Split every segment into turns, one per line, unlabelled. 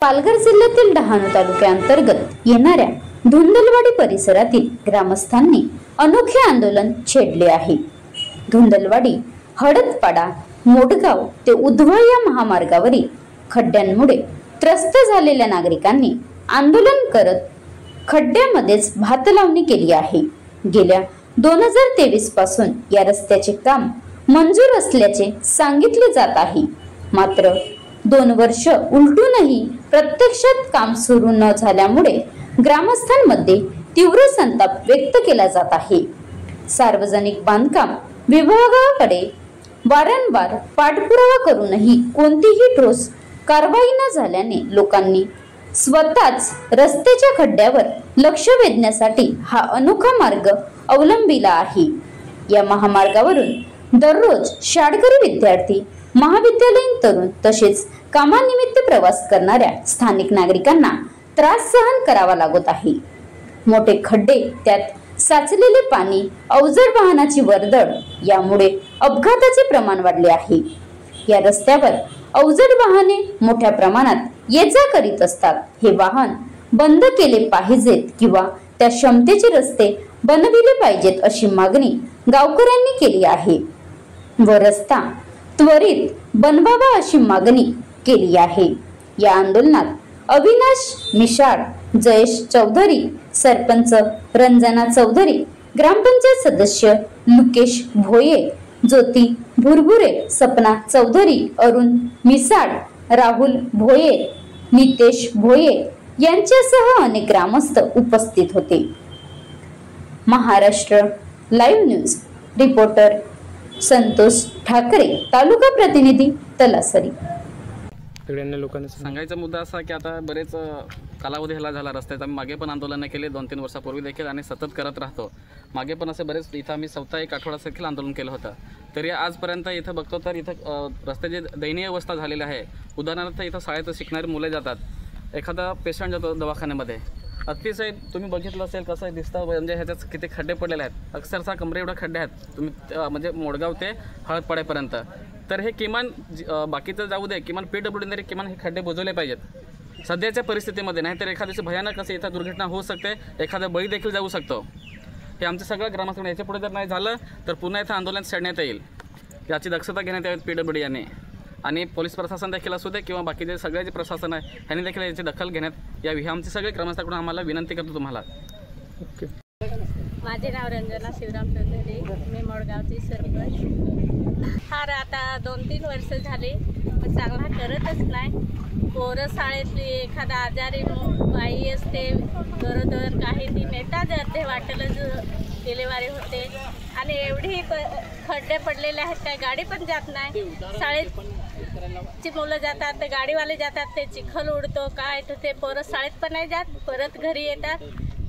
पालघर जिल्ह्यातील डहाणू तालुक्यांतर्गत येणाऱ्या धुंदलवाडी परिसरातील ग्रामस्थांनी अनोखे आंदोलन छेडले आहे। धुंदलवाडी, हडदपाडा, मोडगाव ते उधवा या महामार्गावरील खड्ड्यांमुळे त्रस्त झालेल्या नागरिकांनी आंदोलन करत खड्ड्यामध्येच भात लावणी केली आहे। गेल्या 2023 पासून या रस्त्याचे काम मंजूर असल्याचे सांगितले जात आहे, मात्र 2 वर्ष उलटूनही प्रत्यक्षात काम सुरू न झाल्यामुळे ग्रामस्थांमध्ये तीव्र संताप व्यक्त केला जात आहे। सार्वजनिक बांधकाम विभागाकडे वारंवार पाठपुरावा करूनही कोणतीही ठोस कारवाई न झाल्याने लोकांनी स्वतःच रस्त्याच्या खड्ड्यावर लक्ष वेधण्यासाठी हा अनोखा मार्ग अवलंबिला आहे। या महामार्गावरून दररोज शाळकरी विद्यार्थी, महाविद्यालयीन तरुण तसेच कामानिमित्त प्रवास करणाऱ्या स्थानिक नागरिकांना त्रास सहन करावा लागत आहे। मोठे खड्डे, त्यात साचलेले पाणी, अवजड वाहनाची वर्दळ यामुळे अपघाताचे प्रमाण वाढले आहे। या रस्त्यावर अवजड वाहने मोठ्या प्रमाणात ये-जा करीत असतात। हे वाहन बंद केले पाहिजेत किंवा त्या क्षमतेचे रस्ते बनविले पाहिजेत अशी मागणी गावकऱ्यांनी केली आहे व रस्ता त्वरित बनवावा अशी मागणी केली आहे। या आंदोलनात अविनाश मिशाळ, जयेश चौधरी, सरपंच रंजना चौधरी, ग्रामपंचायत सदस्य लुकेश भोये, ज्योती भुरभुरे, सपना चौधरी, अरुण मिसाळ, राहुल भोये, नितेश भोये यांच्यासह अनेक ग्रामस्थ उपस्थित होते। Maharashtra live news reporter Santosh Thackeray, taluka प्रतिनिधी तलासरी।
सगळ्यांना लोकांना सांगायचा मुद्दा असा की आता बरेच कालावधी ह्याला झाला रस्त्यात। आम्ही मागे पण आंदोलन केले 2-3 वर्षापूर्वी देखील आणि सतत करत राहतो। मागे पण असे बरेच इथं आम्ही स्वतः 1 आठवडा देखील आंदोलन केलं होतं। तरी आजपर्यंत इथं बघतो तर इथं रस्त्याची दयनीय अवस्था झालेली आहे। उदाहरणार्थ इथं शाळेत शिकणारी मुले जातात, एखादा पेशंट जातो दवाखान्यामध्ये, अतिशय तुम्ही बघितलं असेल कसं दिसतं, म्हणजे ह्याच्यात किती खड्डे पडलेले आहेत, अक्षरशः कमरे एवढे खड्डे आहेत तुम्ही म्हणजे मोडगाव ते हळदपाड्यापर्यंत। तर हे किमान बाकीचं जाऊ दे, किमान PWD तरी किमान हे खड्डे बुजवले पाहिजेत सध्याच्या परिस्थितीमध्ये, नाही तर एखाद्या भयानक असे इथं दुर्घटना होऊ शकते, एखादा बळी देखील जाऊ शकतो। हे आमचं सगळं ग्रामस्थांना याच्या पुढे जर नाही झालं तर पुन्हा इथं आंदोलन छेडण्यात येईल। याची दक्षता घेण्यात यावी PWD यांनी, आणि पोलीस प्रशासन देखील असू दे किंवा बाकीचे सगळे जे प्रशासन आहे ह्यांनी देखील याची दखल घेण्यात यावी, ही आमची सगळे ग्रामस्थांकडून आम्हाला विनंती करतो तुम्हाला।
माझे नाव रंजना शिवराम चौधरी, मी मोडगावची सरपंच। फार आता 2-3 वर्ष झाली पण चांगला करतच नाही। पोरं शाळेतली, एखादा आजारी बाई असते गरोदर, काही ती नेता जाते, वाटेलच डिलेवरी होते आणि एवढी खड्डे पडलेले आहेत, काही गाडी पण जात नाही। शाळेची मुलं जातात तर गाडीवाले जातात, ते चिखल उडतो काय, तर ते पोरं शाळेत पण नाही जात, परत घरी येतात,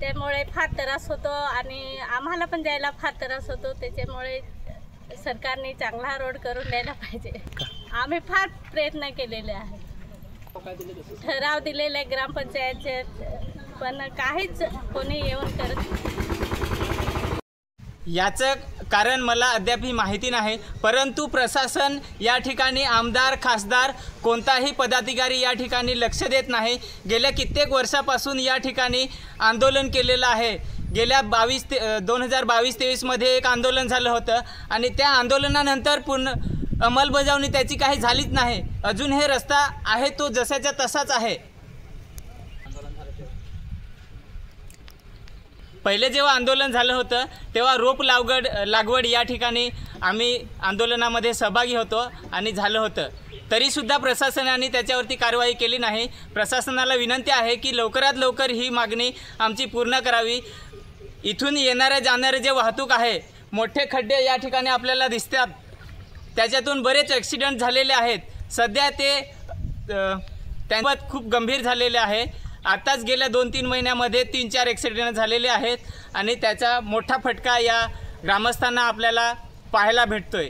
त्यामुळे फार त्रास होतो आणि आम्हाला पण जायला फार त्रास होतो। त्याच्यामुळे सरकारने चांगला रोड करून द्यायला पाहिजे। आम्ही फार प्रयत्न केलेले आहेत, ठराव दिलेले ग्रामपंचायतचे, पण काहीच कोणी येऊन करत।
याचं कारण मला अद्यापही माहिती नाही, परंतु प्रशासन या ठिकाणी, आमदार, खासदार, कोणताही पदाधिकारी या ठिकाणी लक्ष देत नाही। गेल्या कित्येक वर्षापासून या ठिकाणी आंदोलन केलेलं आहे। गेल्या 2022-23 मध्ये एक आंदोलन झालं होतं आणि त्या आंदोलनानंतर पूर्ण अंमलबजावणी त्याची काही झालीच नाही। अजून हे रस्ता आहे तो जसाच्या तसाच आहे। पहिले जेव्हा आंदोलन झालं होतं तेव्हा रोप लागवड या ठिकाणी आम्ही आंदोलनामध्ये सहभागी होतो आणि झालं होतं, तरीसुद्धा प्रशासनाने त्याच्यावरती कारवाई केली नाही। प्रशासनाला विनंती आहे की लवकरात लवकर ही मागणी आमची पूर्ण करावी। इथून येणाऱ्या जाणारे जे वाहतूक आहे, मोठे खड्डे या ठिकाणी आपल्याला दिसतात, त्याच्यातून बरेच ॲक्सिडेंट झालेले आहेत। सध्या ते त्यांच्यात खूप गंभीर झालेले आहे। आताच गेल्या 2-3 महिन्यामध्ये 3-4 ॲक्सिडेंट झालेले आहेत आणि त्याचा मोठा फटका या ग्रामस्थांना आपल्याला पाहायला भेटतोय।